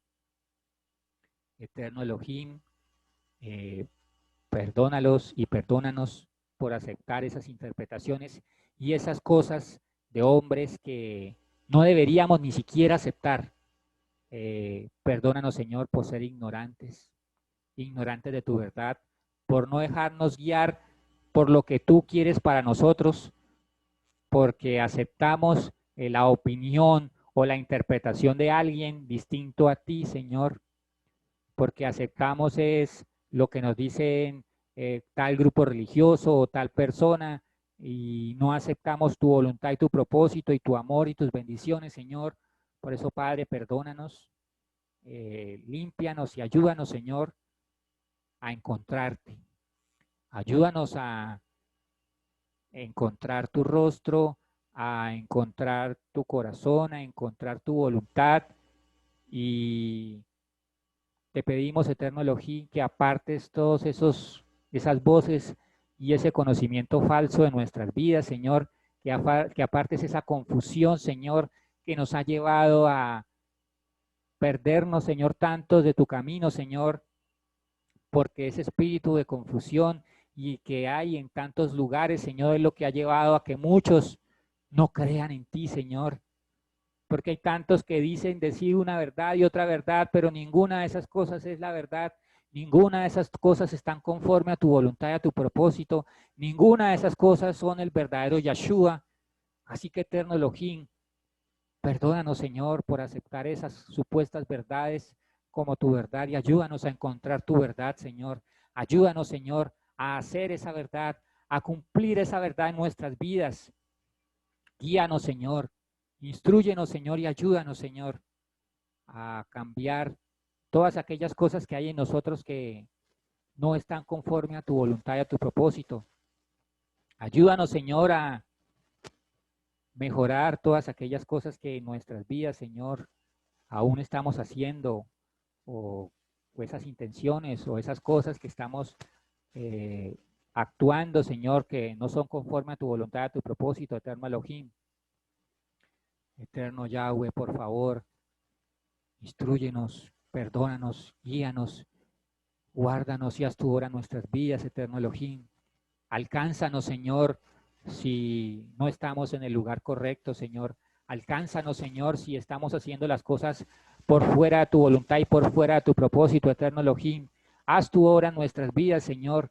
Eterno Elohim, eh, perdónalos y perdónanos por aceptar esas interpretaciones y esas cosas de hombres que no deberíamos ni siquiera aceptar. Perdónanos, Señor, por ser ignorantes, ignorantes de tu verdad, por no dejarnos guiar por lo que tú quieres para nosotros, porque aceptamos la opinión o la interpretación de alguien distinto a ti, Señor, porque aceptamos es lo que nos dicen tal grupo religioso o tal persona, y no aceptamos tu voluntad y tu propósito y tu amor y tus bendiciones, Señor. Por eso, Padre, perdónanos, límpianos y ayúdanos, Señor, a encontrarte. Ayúdanos a encontrar tu rostro, a encontrar tu corazón, a encontrar tu voluntad. Y te pedimos, eterno Elohim, que apartes todos esas voces y ese conocimiento falso de nuestras vidas, Señor, que apartes esa confusión, Señor, que nos ha llevado a perdernos, Señor, tantos de tu camino, Señor, porque ese espíritu de confusión y que hay en tantos lugares, Señor, es lo que ha llevado a que muchos no crean en ti, Señor, porque hay tantos que dicen decir una verdad y otra verdad, pero ninguna de esas cosas es la verdad, ninguna de esas cosas están conforme a tu voluntad y a tu propósito, ninguna de esas cosas son el verdadero Yeshua. Así que, eterno Elohim, perdónanos, Señor, por aceptar esas supuestas verdades como tu verdad y ayúdanos a encontrar tu verdad, Señor. Ayúdanos, Señor, a hacer esa verdad, a cumplir esa verdad en nuestras vidas. Guíanos, Señor. Instrúyenos, Señor, y ayúdanos, Señor, a cambiar todas aquellas cosas que hay en nosotros que no están conforme a tu voluntad y a tu propósito. Ayúdanos, Señor, a mejorar todas aquellas cosas que en nuestras vidas, Señor, aún estamos haciendo o, o esas intenciones o esas cosas que estamos eh, actuando, Señor, que no son conforme a tu voluntad, a tu propósito, eterno Elohim. Eterno Yahweh, por favor, instrúyenos, perdónanos, guíanos, guárdanos y haz tu obra en nuestras vidas, eterno Elohim. Alcánzanos, Señor, si no estamos en el lugar correcto, Señor. Alcánzanos, Señor, si estamos haciendo las cosas por fuera de tu voluntad y por fuera de tu propósito, eterno Elohim. Haz tu obra en nuestras vidas, Señor.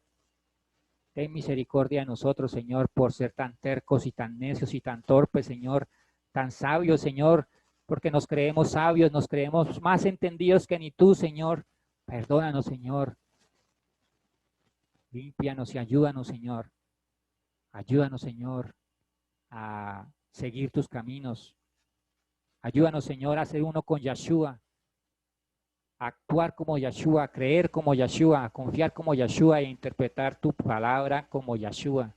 Ten misericordia de nosotros, Señor, por ser tan tercos y tan necios y tan torpes, Señor, tan sabios, Señor, porque nos creemos sabios, nos creemos más entendidos que ni tú, Señor. Perdónanos, Señor. Límpianos y ayúdanos, Señor. Ayúdanos, Señor, a seguir tus caminos. Ayúdanos, Señor, a ser uno con Yeshua, a actuar como Yeshua, a creer como Yeshua, a confiar como Yeshua e interpretar tu palabra como Yeshua.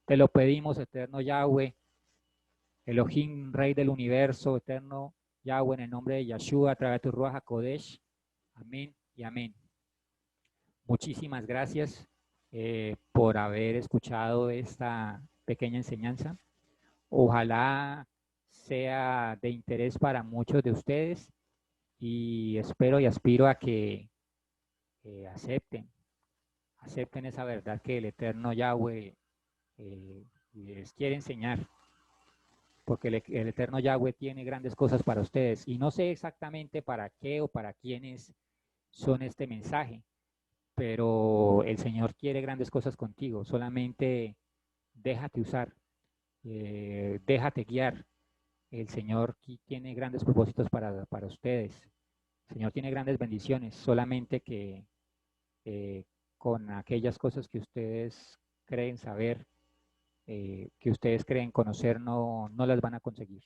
Te lo pedimos, eterno Yahweh, Elohim, Rey del universo, eterno Yahweh, en el nombre de Yeshua, a través de tu Ruach HaKodesh. Amén y amén. Muchísimas gracias por haber escuchado esta pequeña enseñanza. Ojalá sea de interés para muchos de ustedes y espero y aspiro a que acepten esa verdad que el eterno Yahweh les quiere enseñar, porque el eterno Yahweh tiene grandes cosas para ustedes y no sé exactamente para qué o para quiénes son este mensaje, pero el Señor quiere grandes cosas contigo, solamente déjate usar, déjate guiar. El Señor tiene grandes propósitos para ustedes. El Señor tiene grandes bendiciones, solamente que con aquellas cosas que ustedes creen saber, que ustedes creen conocer, no las van a conseguir,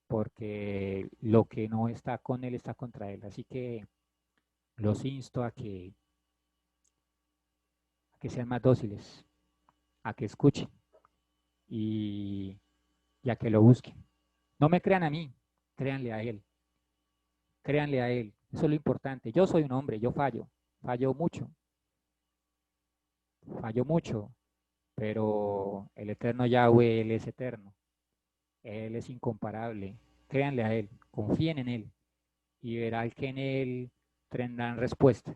porque lo que no está con Él está contra Él. Así que los insto a que sean más dóciles, a que escuchen y a que lo busquen. No me crean a mí, créanle a Él. Créanle a Él. Eso es lo importante. Yo soy un hombre, yo fallo mucho, pero el eterno Yahweh, Él es eterno, Él es incomparable. Créanle a Él, confíen en Él y verán que en Él tendrán respuesta.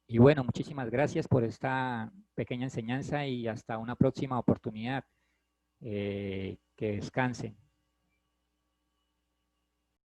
Y bueno, muchísimas gracias por esta pequeña enseñanza y hasta una próxima oportunidad. Que descansen.